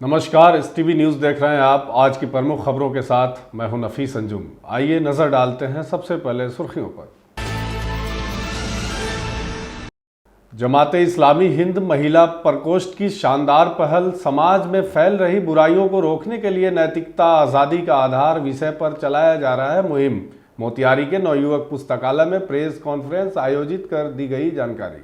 नमस्कार, STV news देख रहे हैं आप। आज की प्रमुख खबरों के साथ मैं हूं नफीस अंजुम। आइए नजर डालते हैं सबसे पहले सुर्खियों पर। जमाते इस्लामी हिंद महिला प्रकोष्ठ की शानदार पहल समाज में फैल रही बुराइयों को रोकने के लिए नैतिकता आज़ादी का आधार विषय पर चलाया जा रहा है मुहिम। मोतिहारी के नवयुवक पुस्तकालय में प्रेस कॉन्फ्रेंस आयोजित कर दी गई जानकारी।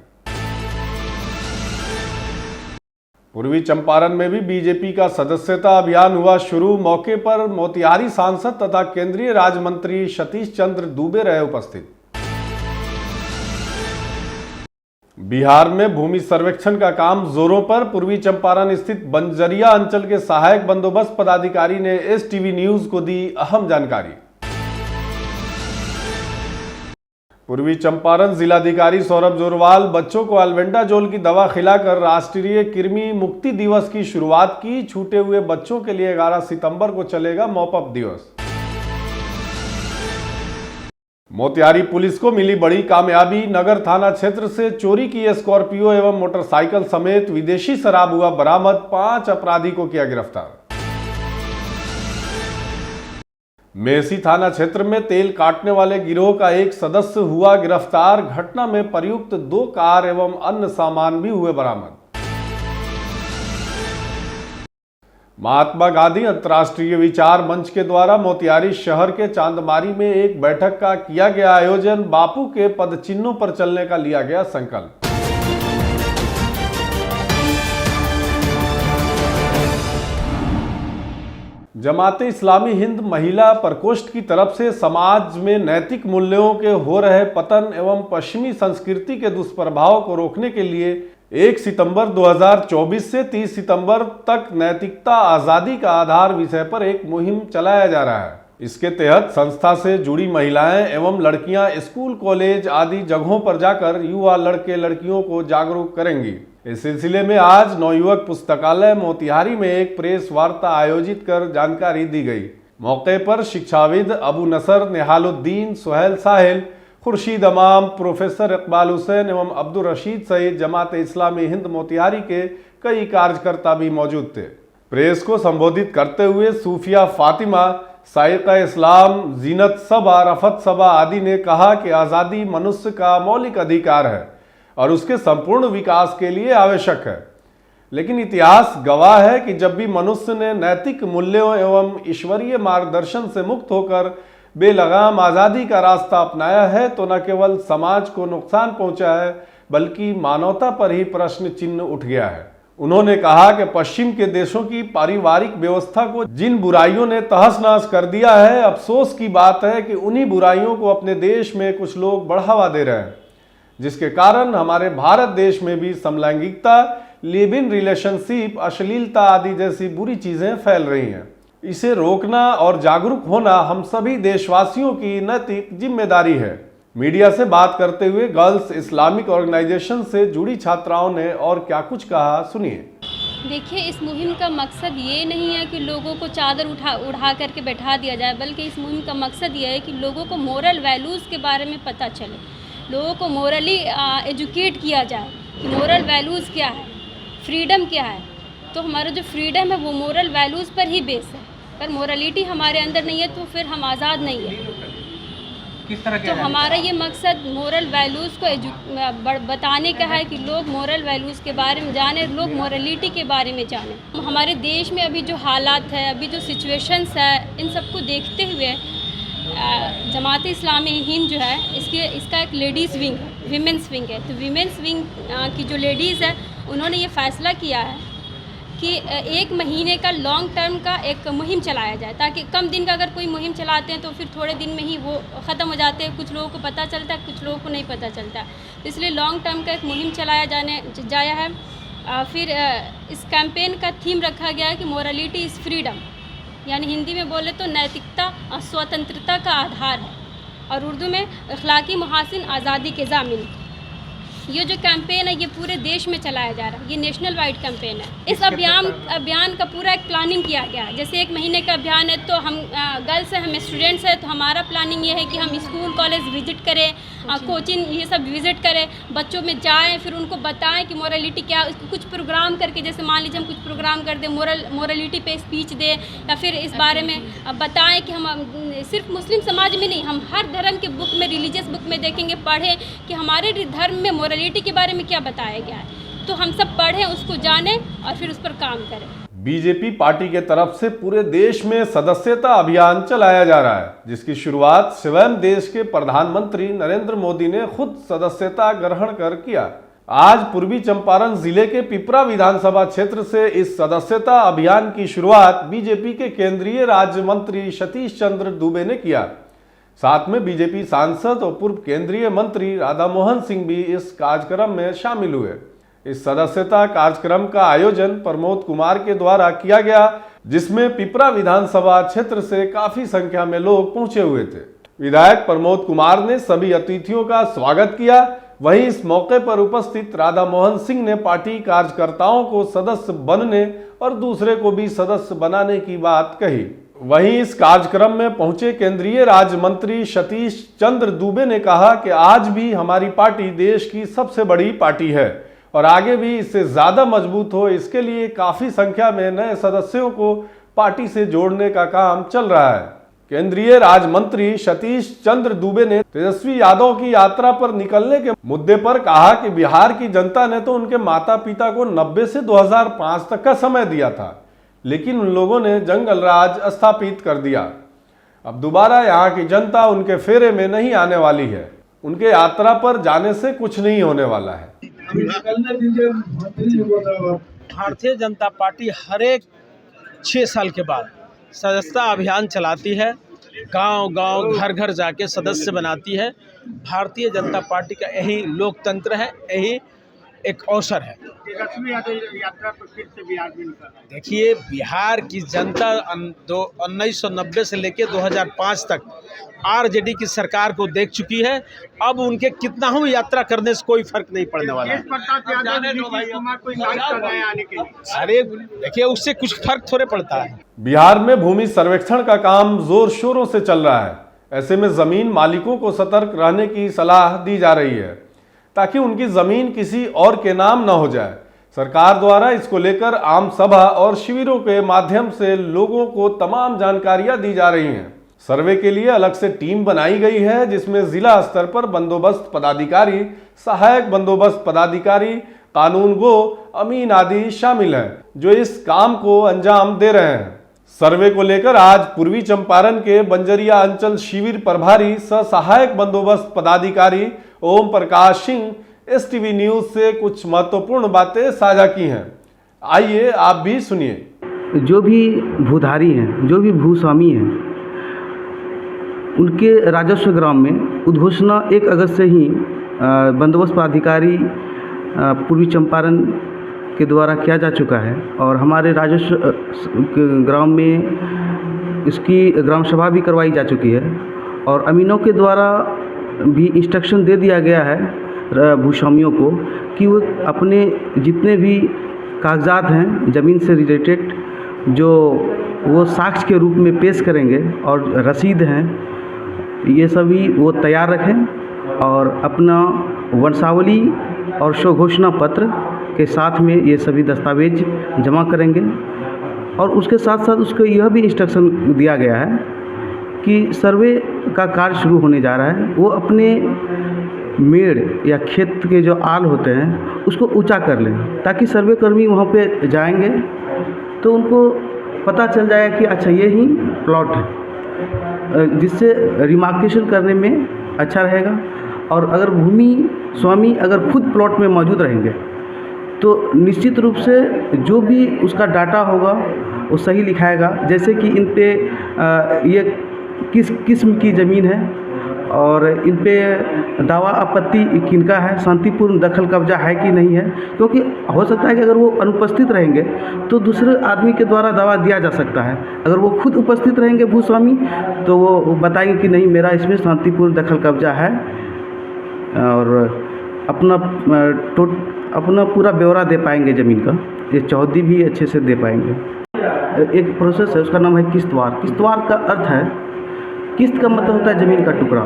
पूर्वी चंपारण में भी बीजेपी का सदस्यता अभियान हुआ शुरू। मौके पर मोतिहारी सांसद तथा केंद्रीय राज्य मंत्री सतीश चंद्र दुबे रहे उपस्थित। बिहार में भूमि सर्वेक्षण का काम जोरों पर। पूर्वी चंपारण स्थित बंजरिया अंचल के सहायक बंदोबस्त पदाधिकारी ने STV न्यूज को दी अहम जानकारी। पूर्वी चंपारण जिलाधिकारी सौरभ जोरवाल बच्चों को अल्बेंडाजोल की दवा खिलाकर राष्ट्रीय कृमि मुक्ति दिवस की शुरुआत की। छूटे हुए बच्चों के लिए 11 सितंबर को चलेगा मॉपअप दिवस। मोतिहारी पुलिस को मिली बड़ी कामयाबी। नगर थाना क्षेत्र से चोरी की स्कॉर्पियो एवं मोटरसाइकिल समेत विदेशी शराब हुआ बरामद। 5 अपराधी को किया गिरफ्तार। मेहसी थाना क्षेत्र में तेल काटने वाले गिरोह का एक सदस्य हुआ गिरफ्तार। घटना में प्रयुक्त 2 कार एवं अन्य सामान भी हुए बरामद। महात्मा गांधी अंतर्राष्ट्रीय विचार मंच के द्वारा मोतिहारी शहर के चांदमारी में एक बैठक का किया गया आयोजन। बापू के पदचिन्हों पर चलने का लिया गया संकल्प। जमाते इस्लामी हिंद महिला प्रकोष्ठ की तरफ से समाज में नैतिक मूल्यों के हो रहे पतन एवं पश्चिमी संस्कृति के दुष्प्रभाव को रोकने के लिए 1 सितंबर 2024 से 30 सितंबर तक नैतिकता आज़ादी का आधार विषय पर एक मुहिम चलाया जा रहा है। इसके तहत संस्था से जुड़ी महिलाएं एवं लड़कियां स्कूल, कॉलेज आदि जगहों पर जाकर युवा लड़के लड़कियों को जागरूक करेंगी। इस सिलसिले में आज नवयुवक पुस्तकालय मोतिहारी में एक प्रेस वार्ता आयोजित कर जानकारी दी गई। मौके पर शिक्षाविद अबू नसर, निहालुद्दीन, सुहेल साहिल, खुर्शीद अमाम, प्रोफेसर इकबाल हुसैन एवं अब्दुल रशीद सहित जमात इस्लामी हिंद मोतिहारी के कई कार्यकर्ता भी मौजूद थे। प्रेस को संबोधित करते हुए सूफिया फातिमा, साइका इस्लाम, जीनत सबा, रफत सबा आदि ने कहा कि आज़ादी मनुष्य का मौलिक अधिकार है और उसके संपूर्ण विकास के लिए आवश्यक है। लेकिन इतिहास गवाह है कि जब भी मनुष्य ने नैतिक मूल्यों एवं ईश्वरीय मार्गदर्शन से मुक्त होकर बेलगाम आज़ादी का रास्ता अपनाया है तो न केवल समाज को नुकसान पहुंचा है बल्कि मानवता पर ही प्रश्न चिन्ह उठ गया है। उन्होंने कहा कि पश्चिम के देशों की पारिवारिक व्यवस्था को जिन बुराइयों ने तहस नहस कर दिया है, अफसोस की बात है कि उन्हीं बुराइयों को अपने देश में कुछ लोग बढ़ावा दे रहे हैं, जिसके कारण हमारे भारत देश में भी समलैंगिकता, लिव इन रिलेशनशिप, अश्लीलता आदि जैसी बुरी चीजें फैल रही हैं। इसे रोकना और जागरूक होना हम सभी देशवासियों की नैतिक जिम्मेदारी है। मीडिया से बात करते हुए गर्ल्स इस्लामिक ऑर्गेनाइजेशन से जुड़ी छात्राओं ने और क्या कुछ कहा, सुनिए। देखिए, इस मुहिम का मकसद ये नहीं है कि लोगों को चादर उड़ा करके बैठा दिया जाए, बल्कि इस मुहिम का मकसद ये है कि लोगों को मोरल वैल्यूज़ के बारे में पता चले, लोगों को मोरली एजुकेट किया जाए कि मोरल वैल्यूज़ क्या है, फ्रीडम क्या है। तो हमारा जो फ्रीडम है वो मोरल वैल्यूज़ पर ही बेस है। पर मोरलिटी हमारे अंदर नहीं है तो फिर हम आज़ाद नहीं है। किस तरह तो हमारा ये मकसद मोरल वैल्यूज़ को बताने का है कि लोग मोरल वैल्यूज़ के बारे में जाने, लोग मोरलिटी के बारे में जाने। हमारे देश में अभी जो हालात है, अभी जो सिचुएशंस है, इन सबको देखते हुए जमात इस्लामी हिंद जो है इसका एक लेडीज़ विंग है, वीमेंस विंग है। तो वीमेंस विंग की जो लेडीज़ है उन्होंने ये फ़ैसला किया है कि 1 महीने का लॉन्ग टर्म का एक मुहिम चलाया जाए, ताकि कम दिन का अगर कोई मुहिम चलाते हैं तो फिर थोड़े दिन में ही वो ख़त्म हो जाते हैं। कुछ लोगों को पता चलता है, कुछ लोगों को नहीं पता चलता। तो इसलिए लॉन्ग टर्म का एक मुहिम चलाया जाया है। फिर इस कैंपेन का थीम रखा गया है कि मोरलिटी इज़ फ्रीडम, यानी हिंदी में बोले तो नैतिकता स्वतंत्रता का आधार है, और उर्दू में अखलाकी मुहासिन आज़ादी के ज़ामिन। ये जो कैंपेन है ये पूरे देश में चलाया जा रहा है, ये नेशनल वाइड कैंपेन है। इस अभियान का पूरा एक प्लानिंग किया गया है। जैसे 1 महीने का अभियान है तो हम गर्ल्स हैं, हम स्टूडेंट्स हैं, तो हमारा प्लानिंग ये है कि हम स्कूल कॉलेज विजिट करें, कोचिंग ये सब विजिट करें, बच्चों में जाएं, फिर उनको बताएं कि मोरालिटी क्या, कुछ प्रोग्राम करके, जैसे मान लीजिए हम कुछ प्रोग्राम कर दें, मोरालिटी पे स्पीच दें, या फिर इस बारे में बताएं कि हम सिर्फ मुस्लिम समाज में नहीं, हम हर धर्म के बुक में, रिलीजियस बुक में देखेंगे, पढ़ें कि हमारे धर्म में मोरालिटी के बारे में क्या बताया गया है। तो हम सब पढ़ें, उसको जानें और फिर उस पर काम करें। बीजेपी पार्टी के तरफ से पूरे देश में सदस्यता अभियान चलाया जा रहा है, जिसकी शुरुआत स्वयं देश के प्रधानमंत्री नरेंद्र मोदी ने खुद सदस्यता ग्रहण कर किया। आज पूर्वी चंपारण जिले के पिपरा विधानसभा क्षेत्र से इस सदस्यता अभियान की शुरुआत बीजेपी के केंद्रीय राज्य मंत्री सतीश चंद्र दुबे ने किया। साथ में बीजेपी सांसद और पूर्व केंद्रीय मंत्री राधा मोहन सिंह भी इस कार्यक्रम में शामिल हुए। इस सदस्यता कार्यक्रम का आयोजन प्रमोद कुमार के द्वारा किया गया, जिसमें पिपरा विधानसभा क्षेत्र से काफी संख्या में लोग पहुंचे हुए थे। विधायक प्रमोद कुमार ने सभी अतिथियों का स्वागत किया। वहीं इस मौके पर उपस्थित राधा मोहन सिंह ने पार्टी कार्यकर्ताओं को सदस्य बनने और दूसरे को भी सदस्य बनाने की बात कही। वहीं इस कार्यक्रम में पहुंचे केंद्रीय राज्य मंत्री सतीश चंद्र दुबे ने कहा कि आज भी हमारी पार्टी देश की सबसे बड़ी पार्टी है और आगे भी इससे ज्यादा मजबूत हो, इसके लिए काफी संख्या में नए सदस्यों को पार्टी से जोड़ने का काम चल रहा है। केंद्रीय राज्य मंत्री सतीश चंद्र दुबे ने तेजस्वी यादव की यात्रा पर निकलने के मुद्दे पर कहा कि बिहार की जनता ने तो उनके माता पिता को 90 से 2005 तक का समय दिया था, लेकिन उन लोगों ने जंगल राज स्थापित कर दिया। अब दोबारा यहाँ की जनता उनके फेरे में नहीं आने वाली है। उनके यात्रा पर जाने से कुछ नहीं होने वाला है। भारतीय जनता पार्टी हर एक 6 साल के बाद सदस्यता अभियान चलाती है, गांव-गांव, घर-घर जाके सदस्य बनाती है। भारतीय जनता पार्टी का यही लोकतंत्र है, यही एक अवसर है। तेजस्वी यादव यात्रा पर फिर से बिहार में निकल रहा है। देखिए, बिहार की जनता 1990 से लेकर 2005 तक आरजेडी की सरकार को देख चुकी है। अब उनके कितना हो यात्रा करने से कोई फर्क नहीं पड़ने वाला है। प्रताप यादव नीतीश कुमार कोई नाम कर रहे हैं आने के लिए। अरे देखिए, उससे कुछ फर्क थोड़े पड़ता है। बिहार में भूमि सर्वेक्षण का काम जोर शोरों से चल रहा है। ऐसे में जमीन मालिकों को सतर्क रहने की सलाह दी जा रही है, ताकि उनकी जमीन किसी और के नाम न हो जाए। सरकार द्वारा इसको लेकर आम सभा और शिविरों के माध्यम से लोगों को तमाम जानकारियां दी जा रही हैं। सर्वे के लिए अलग से टीम बनाई गई है, जिसमें जिला स्तर पर बंदोबस्त पदाधिकारी, सहायक बंदोबस्त पदाधिकारी, कानून गो, अमीन आदि शामिल हैं, जो इस काम को अंजाम दे रहे हैं। सर्वे को लेकर आज पूर्वी चंपारण के बंजरिया अंचल शिविर प्रभारी सह सहायक बंदोबस्त पदाधिकारी ओम प्रकाश सिंह STV न्यूज से कुछ महत्वपूर्ण बातें साझा की हैं। आइए आप भी सुनिए। जो भी भूधारी हैं, जो भी भूस्वामी हैं, उनके राजस्व ग्राम में उद्घोषणा 1 अगस्त से ही बंदोबस्त पदाधिकारी पूर्वी चंपारण के द्वारा किया जा चुका है और हमारे राजस्व ग्राम में इसकी ग्राम सभा भी करवाई जा चुकी है और अमीनों के द्वारा भी इंस्ट्रक्शन दे दिया गया है भूस्वामियों को कि वो अपने जितने भी कागजात हैं ज़मीन से रिलेटेड, जो वो साक्ष्य के रूप में पेश करेंगे और रसीद हैं, ये सभी वो तैयार रखें और अपना वंशावली और स्वघोषणा पत्र के साथ में ये सभी दस्तावेज जमा करेंगे। और उसके साथ साथ उसको यह भी इंस्ट्रक्शन दिया गया है कि सर्वे का कार्य शुरू होने जा रहा है, वो अपने मेड़ या खेत के जो आल होते हैं उसको ऊंचा कर लें, ताकि सर्वे कर्मी वहाँ पे जाएंगे तो उनको पता चल जाएगा कि अच्छा ये ही प्लॉट है, जिससे रिमार्केशन करने में अच्छा रहेगा। और अगर भूमि स्वामी अगर खुद प्लॉट में मौजूद रहेंगे तो निश्चित रूप से जो भी उसका डाटा होगा वो सही लिखाएगा, जैसे कि इन पे ये किस किस्म की ज़मीन है और इन पे दावा आपत्ति किनका है, शांतिपूर्ण दखल कब्जा है कि नहीं है, क्योंकि हो सकता है कि अगर वो अनुपस्थित रहेंगे तो दूसरे आदमी के द्वारा दावा दिया जा सकता है। अगर वो खुद उपस्थित रहेंगे भूस्वामी तो वो बताएंगे कि नहीं, मेरा इसमें शांतिपूर्ण दखल कब्जा है और अपना पूरा ब्यौरा दे पाएंगे ज़मीन का। ये चौहद्दी भी अच्छे से दे पाएंगे। एक प्रोसेस है, उसका नाम है किस्तवार। किस्तवार का अर्थ है, किस्त का मतलब होता है ज़मीन का टुकड़ा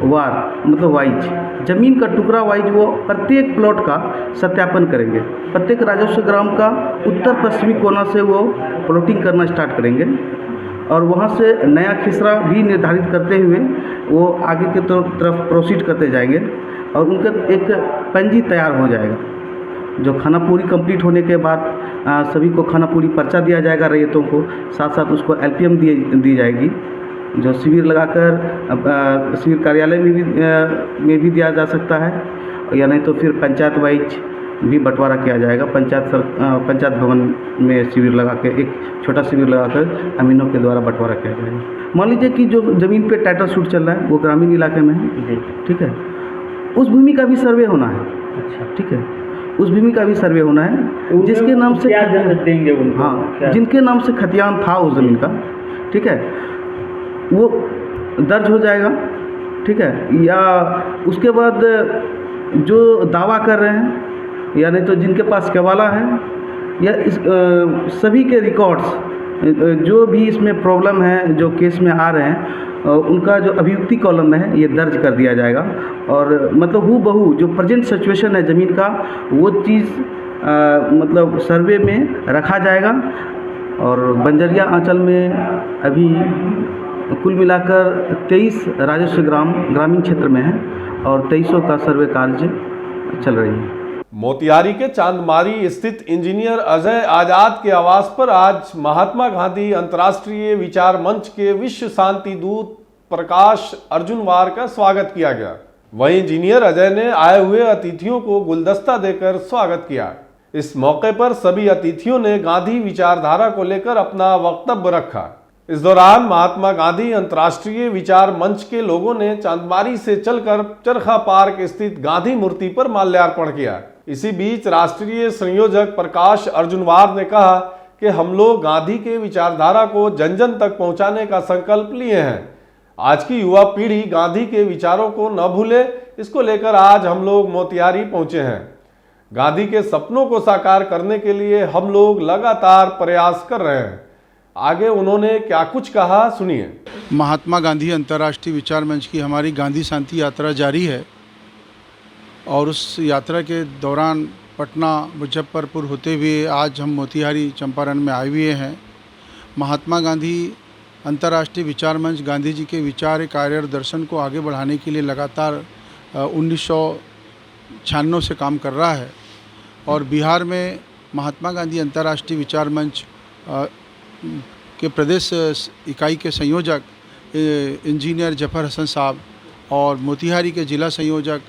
वार मतलब वाइज, ज़मीन का टुकड़ा वाइज वो प्रत्येक प्लॉट का सत्यापन करेंगे। प्रत्येक राजस्व ग्राम का उत्तर पश्चिमी कोना से वो प्लॉटिंग करना स्टार्ट करेंगे और वहाँ से नया खिसरा भी निर्धारित करते हुए वो आगे की तरफ प्रोसीड करते जाएंगे और उनका एक पंजी तैयार हो जाएगा। जो खाना पूरी कंप्लीट होने के बाद सभी को खाना पूरी पर्चा दिया जाएगा रैयतों को, साथ साथ उसको LPM दी जाएगी, जो शिविर लगाकर शिविर कार्यालय में भी दिया जा सकता है, या नहीं तो फिर पंचायत वाइज भी बंटवारा किया जाएगा। पंचायत भवन में शिविर लगा के, एक छोटा शिविर लगाकर अमीनों के द्वारा बंटवारा किया जाएगा। मान लीजिए कि जो ज़मीन पे टाइटल शूट चल रहा है वो ग्रामीण इलाके में है, ठीक है, उस भूमि का भी सर्वे होना है। अच्छा, ठीक है, उस भूमि का भी सर्वे होना है जिसके नाम से देंगे उनको, हाँ, जिनके नाम से खतियान था उस ज़मीन का, ठीक है, वो दर्ज हो जाएगा, ठीक है। या उसके बाद जो दावा कर रहे हैं या नहीं तो जिनके पास केवाला है या इस सभी के रिकॉर्ड्स जो भी इसमें प्रॉब्लम है, जो केस में आ रहे हैं, उनका जो अभियुक्ति कॉलम में है ये दर्ज कर दिया जाएगा और मतलब हूबहू जो प्रेजेंट सिचुएशन है ज़मीन का वो चीज़ मतलब सर्वे में रखा जाएगा। और बंजरिया अंचल में अभी कुल मिलाकर 23 राजस्व ग्रामीण क्षेत्र में है और 2300 का सर्वे कार्य चल रही है। मोतिहारी के चांदमारी स्थित इंजीनियर अजय आजाद के आवास पर आज महात्मा गांधी अंतर्राष्ट्रीय विचार मंच के विश्व शांति दूत प्रकाश अर्जुनवार का स्वागत किया गया। वहीं इंजीनियर अजय ने आए हुए अतिथियों को गुलदस्ता देकर स्वागत किया। इस मौके पर सभी अतिथियों ने गांधी विचारधारा को लेकर अपना वक्तव्य रखा। इस दौरान महात्मा गांधी अंतर्राष्ट्रीय विचार मंच के लोगों ने चांदमारी से चलकर चरखा पार्क स्थित गांधी मूर्ति पर माल्यार्पण किया। इसी बीच राष्ट्रीय संयोजक प्रकाश अर्जुनवार ने कहा कि हम लोग गांधी के विचारधारा को जन जन तक पहुंचाने का संकल्प लिए हैं। आज की युवा पीढ़ी गांधी के विचारों को न भूले, इसको लेकर आज हम लोग मोतिहारी पहुंचे हैं। गांधी के सपनों को साकार करने के लिए हम लोग लगातार प्रयास कर रहे हैं। आगे उन्होंने क्या कुछ कहा, सुनिए। महात्मा गांधी अंतर्राष्ट्रीय विचार मंच की हमारी गांधी शांति यात्रा जारी है और उस यात्रा के दौरान पटना मुजफ्फरपुर होते हुए आज हम मोतिहारी चंपारण में आए हुए हैं। महात्मा गांधी अंतर्राष्ट्रीय विचार मंच गांधी जी के विचार कार्य और दर्शन को आगे बढ़ाने के लिए लगातार 1996 से काम कर रहा है और बिहार में महात्मा गांधी अंतर्राष्ट्रीय विचार मंच के प्रदेश इकाई के संयोजक इंजीनियर जफर हसन साहब और मोतिहारी के जिला संयोजक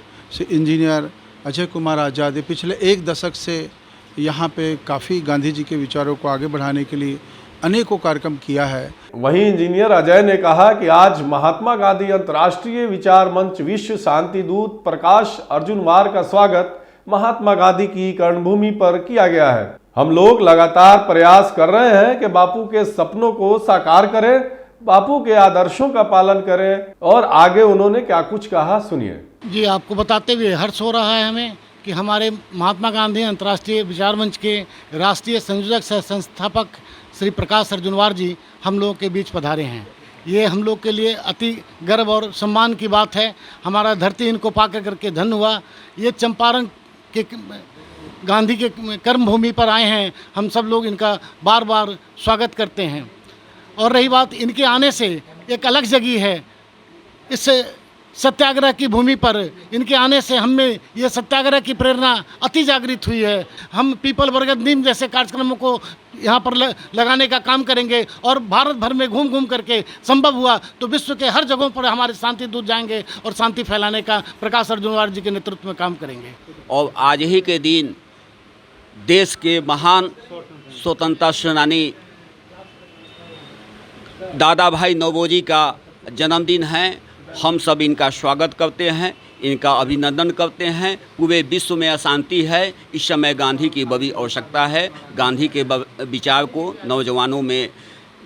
इंजीनियर अजय कुमार आज़ाद पिछले एक दशक से यहाँ पे काफ़ी गांधी जी के विचारों को आगे बढ़ाने के लिए अनेकों कार्यक्रम किया है। वहीं इंजीनियर अजय ने कहा कि आज महात्मा गांधी अंतर्राष्ट्रीय विचार मंच विश्व शांति दूत प्रकाश अर्जुनवार का स्वागत महात्मा गांधी की कर्णभूमि पर किया गया है। हम लोग लगातार प्रयास कर रहे हैं कि बापू के सपनों को साकार करें, बापू के आदर्शों का पालन करें। और आगे उन्होंने क्या कुछ कहा, सुनिए। जी, आपको बताते हुए हर्ष हो रहा है हमें कि हमारे महात्मा गांधी अंतर्राष्ट्रीय विचार मंच के राष्ट्रीय संयोजक सह संस्थापक श्री प्रकाश अर्जुनवार जी हम लोगों के बीच पधारे हैं। ये हम लोग के लिए अति गर्व और सम्मान की बात है। हमारा धरती इनको पाकर करके धन्य हुआ। ये चंपारण के गांधी के कर्मभूमि पर आए हैं, हम सब लोग इनका बार बार स्वागत करते हैं। और रही बात इनके आने से एक अलग जगह है, इस सत्याग्रह की भूमि पर इनके आने से हमें ये सत्याग्रह की प्रेरणा अति जागृत हुई है। हम पीपल बरगद नीम जैसे कार्यक्रमों को यहाँ पर लगाने का काम करेंगे और भारत भर में घूम घूम करके संभव हुआ तो विश्व के हर जगहों पर हमारे शांति दूत जाएंगे और शांति फैलाने का प्रकाश अर्जुनवार जी के नेतृत्व में काम करेंगे। और आज ही के दिन देश के महान स्वतंत्रता सेनानी दादा भाई नौरोजी का जन्मदिन है। हम सब इनका स्वागत करते हैं, इनका अभिनंदन करते हैं। पूरे विश्व में अशांति है, इस समय गांधी की बड़ी आवश्यकता है। गांधी के विचार को नौजवानों में,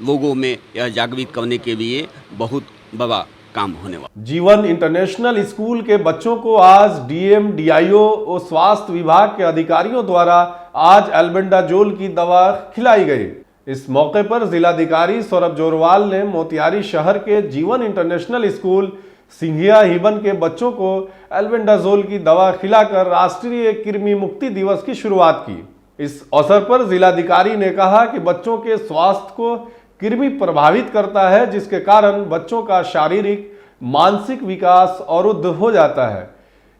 लोगों में यह जागृत करने के लिए बहुत बड़ा काम होने वाला। जीवन इंटरनेशनल स्कूल के बच्चों को आज डीएम, डीआईओ और स्वास्थ्य विभाग के अधिकारियों द्वारा आज एल्बेंडाजोल की दवा खिलाई गई। इस मौके पर जिलाधिकारी सौरभ जोरवाल ने मोतिहारी शहर के जीवन इंटरनेशनल स्कूल सिंघिया हिबन के बच्चों को एल्बेंडाजोल की दवा खिलाकर राष्ट्रीय कृमि मुक्ति दिवस की शुरुआत की। इस अवसर पर जिलाधिकारी ने कहा कि बच्चों के स्वास्थ्य को कृमि प्रभावित करता है, जिसके कारण बच्चों का शारीरिक मानसिक विकास अवरुद्ध हो जाता है।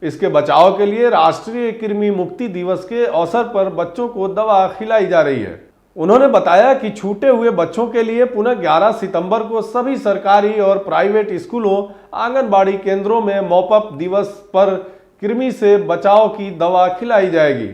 इसके बचाव के लिए राष्ट्रीय कृमि मुक्ति दिवस के अवसर पर बच्चों को दवा खिलाई जा रही है। उन्होंने बताया कि छूटे हुए बच्चों के लिए पुनः 11 सितंबर को सभी सरकारी और प्राइवेट स्कूलों, आंगनबाड़ी केंद्रों में मॉपअप दिवस पर कृमि से बचाव की दवा खिलाई जाएगी।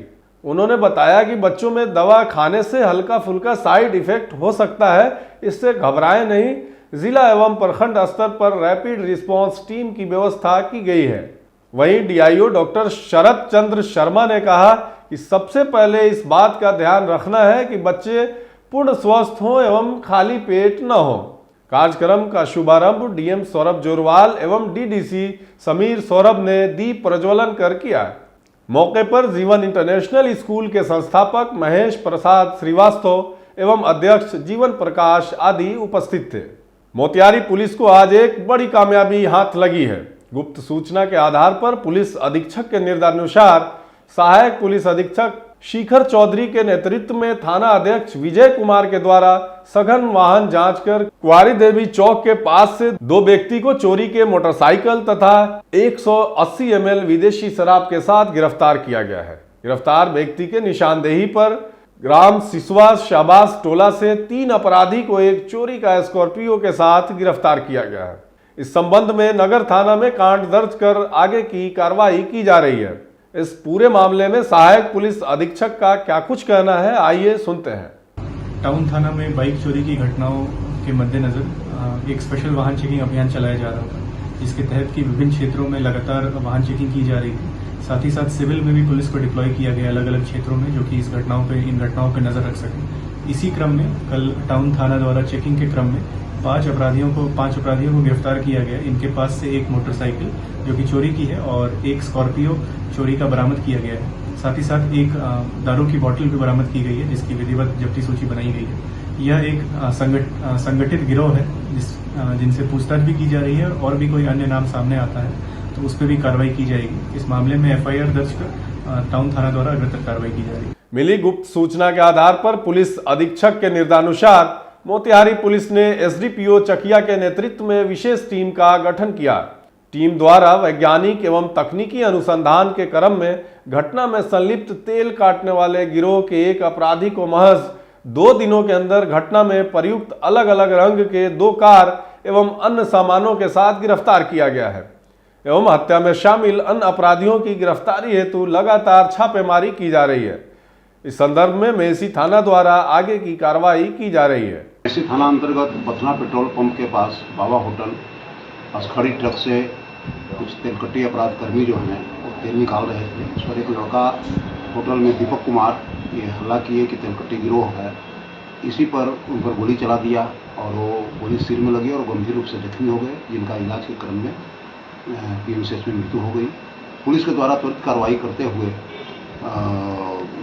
उन्होंने बताया कि बच्चों में दवा खाने से हल्का फुल्का साइड इफेक्ट हो सकता है, इससे घबराएं नहीं। जिला एवं प्रखंड स्तर पर रैपिड रिस्पांस टीम की व्यवस्था की गई है। वहीं डीआईओ डॉक्टर शरद चंद्र शर्मा ने कहा कि सबसे पहले इस बात का ध्यान रखना है कि बच्चे पूर्ण स्वस्थ हों एवं खाली पेट न हो। कार्यक्रम का शुभारंभ डीएम सौरभ जोरवाल एवं डीडीसी समीर सौरभ ने दीप प्रज्वलन कर किया। मौके पर जीवन इंटरनेशनल स्कूल के संस्थापक महेश प्रसाद श्रीवास्तव एवं अध्यक्ष जीवन प्रकाश आदि उपस्थित थे। मोतिहारी पुलिस को आज एक बड़ी कामयाबी हाथ लगी है। गुप्त सूचना के आधार पर पुलिस अधीक्षक के निर्देशानुसार सहायक पुलिस अधीक्षक शिखर चौधरी के नेतृत्व में थाना अध्यक्ष विजय कुमार के द्वारा सघन वाहन जांच कर कुंवारी देवी चौक के पास से 2 व्यक्ति को चोरी के मोटरसाइकिल तथा 180 ml विदेशी शराब के साथ गिरफ्तार किया गया है। गिरफ्तार व्यक्ति के निशानदेही पर ग्राम सिसवा शाहबाज टोला से 3 अपराधी को एक चोरी का स्कॉर्पियो के साथ गिरफ्तार किया गया है। इस संबंध में नगर थाना में कांड दर्ज कर आगे की कार्रवाई की जा रही है। इस पूरे मामले में सहायक पुलिस अधीक्षक का क्या कुछ कहना है, आइए सुनते हैं। टाउन थाना में बाइक चोरी की घटनाओं के मद्देनजर एक स्पेशल वाहन चेकिंग अभियान चलाया जा रहा था, जिसके तहत कि विभिन्न क्षेत्रों में लगातार वाहन चेकिंग की जा रही थी। साथ ही साथ सिविल में भी पुलिस को डिप्लॉय किया गया अलग अलग क्षेत्रों में, जो कि इन घटनाओं पर नजर रख सके। इसी क्रम में कल टाउन थाना द्वारा चेकिंग के क्रम में 5 अपराधियों को गिरफ्तार किया गया। इनके पास से एक मोटरसाइकिल जो कि चोरी की है और एक स्कॉर्पियो चोरी का बरामद किया गया है। साथ ही साथ एक दारू की बोतल भी बरामद की गई है, जिसकी विधिवत जब्ती सूची बनाई गई है। यह एक संगठित गिरोह है जिनसे पूछताछ भी की जा रही है और भी कोई अन्य नाम सामने आता है तो उस पर भी कार्रवाई की जाएगी। इस मामले में FIR दर्ज कर टाउन थाना द्वारा अग्रतर कार्रवाई की जा रही है। मिली गुप्त सूचना के आधार पर पुलिस अधीक्षक के निर्देशानुसार मोतिहारी पुलिस ने SDPO चकिया के नेतृत्व में विशेष टीम का गठन किया। टीम द्वारा वैज्ञानिक एवं तकनीकी अनुसंधान के क्रम में घटना में संलिप्त तेल काटने वाले गिरोह के एक अपराधी को महज 2 दिनों के अंदर घटना में प्रयुक्त अलग अलग रंग के 2 कार एवं अन्य सामानों के साथ गिरफ्तार किया गया है एवं हत्या में शामिल अन्य अपराधियों की गिरफ्तारी हेतु लगातार छापेमारी की जा रही है। इस संदर्भ में मेसी थाना द्वारा आगे की कार्रवाई की जा रही है। मेसी थाना अंतर्गत बथना पेट्रोल पंप के पास बाबा होटल खड़ी ट्रक से कुछ तेलकट्टी अपराध कर्मी जो हैं वो तेल निकाल रहे थे। इस पर एक लड़का होटल में दीपक कुमार ये हल्ला किए कि तेलकट्टी गिरोह है। इसी पर उन पर गोली चला दिया और वो गोली सिर में लगी और गंभीर रूप से जख्मी हो गए, जिनका इलाज के क्रम में PMCH में मृत्यु हो गई। पुलिस के द्वारा त्वरित कार्रवाई करते हुए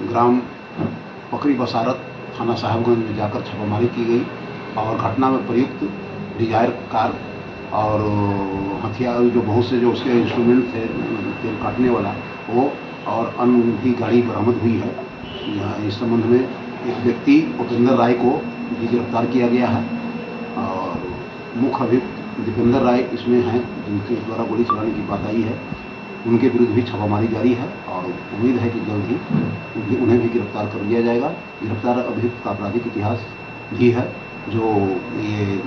ग्राम पकड़ी बसारत थाना साहबगंज में जाकर छापामारी की गई और घटना में प्रयुक्त डिजायर कार और हथियार जो बहुत से जो उसके इंस्ट्रूमेंट थे तेल काटने वाला वो और अन्य भी गाड़ी बरामद हुई है। इस संबंध में एक व्यक्ति उपेंद्र राय को भी गिरफ्तार किया गया है और मुख्य अभियुक्त दीपेंद्र राय इसमें हैं, जिनके द्वारा गोली चलाने की बात आई है। उनके विरुद्ध भी छापामारी जारी है और उम्मीद है कि जल्द ही उन्हें भी गिरफ्तार कर लिया जाएगा। गिरफ्तार अभियुक्त का आपराधिक इतिहास भी है, जो ये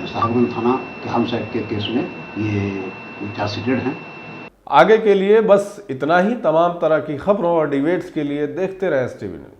साहबगंज थाना के हमसाइड के केस में ये चार्जशीटेड हैं। आगे के लिए बस इतना ही। तमाम तरह की खबरों और डिबेट्स के लिए देखते रहे STV न्यूज़।